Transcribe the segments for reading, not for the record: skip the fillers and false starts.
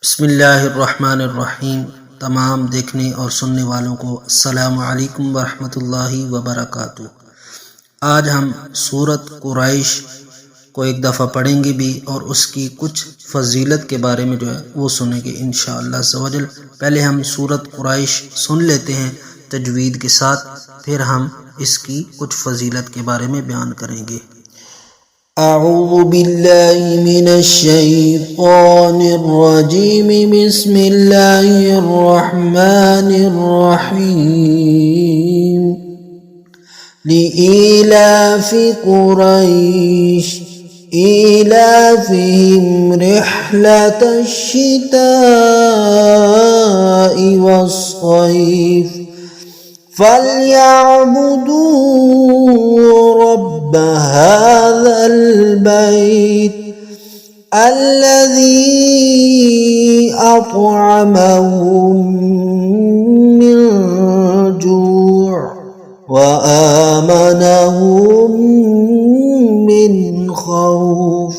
बिस्मिल्लाहिर्रहमानिर्रहीम। तमाम देखने और सुनने वालों को अस्सलामु अलैकुम वरहमतुल्लाहि वबरकातुहू। आज हम सूरत कुरैश को एक दफ़ा पढ़ेंगे भी और उसकी कुछ फजीलत के बारे में जो है वो सुनेंगे इंशाअल्लाह अज़्ज़वजल। पहले हम सूरत कुरैश सुन लेते हैं तजवीद के साथ, फिर हम इसकी कुछ फजीलत के बारे में बयान करेंगे। अऊज़ु बिल्लाहि मिनश्शैतानिर्रजीम। बिस्मिल्लाहिर्रहमानिर्रहीम। लिईलाफि कुरैश ईलाफिहिम रिह्लतश शिताइ वस्सैफ फलयअबुदू रब्ब हाज़ल बैत अल्लज़ी अत्अमहुम मिन जूअ व आमनहुम मिन खौफ।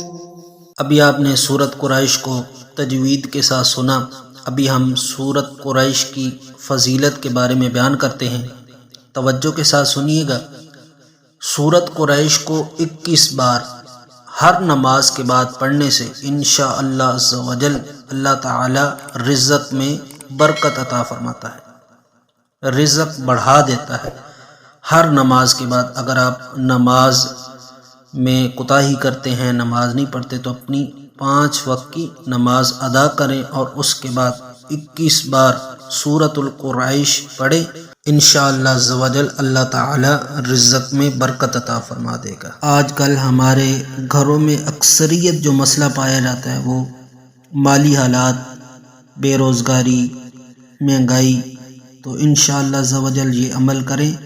अभी आपने सूरत कुरैश को तजवीद के साथ सुना। अभी हम सूरत कुरैश की फजीलत के बारे में बयान करते हैं। तवज्जो के साथ सुनिएगा। सूरत कुरैश को 21 बार हर नमाज के बाद पढ़ने से इंशाअल्लाह अज़्ज़वजल अल्लाह ताला रिज़्क़ में बरकत अता फरमाता है, रिज़्क़ बढ़ा देता है। हर नमाज के बाद अगर आप नमाज में कोताही करते हैं, नमाज नहीं पढ़ते, तो अपनी 5 वक्त की नमाज अदा करें और उसके बाद 21 बार सूरतुल कुरैश पढ़े। इंशाअल्लाह अज़्ज़वजल अल्लाह ताला रिज़्क़ में बरकत अता फरमा देगा। आजकल हमारे घरों में अक्सरियत जो मसला पाया जाता है वो माली हालात, बेरोज़गारी, महंगाई। तो इंशाअल्लाह अज़्ज़वजल ये अमल करें,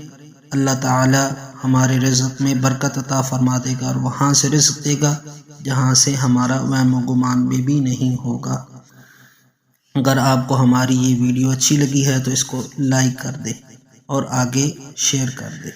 अल्लाह ताला हमारे रिज़्क़ में बरकत अता फरमा देगा और वहाँ से रिज़्क़ देगा जहाँ से हमारा वहम व गुमान में भी नहीं होगा। अगर आपको हमारी ये वीडियो अच्छी लगी है तो इसको लाइक कर दें और आगे शेयर कर दें।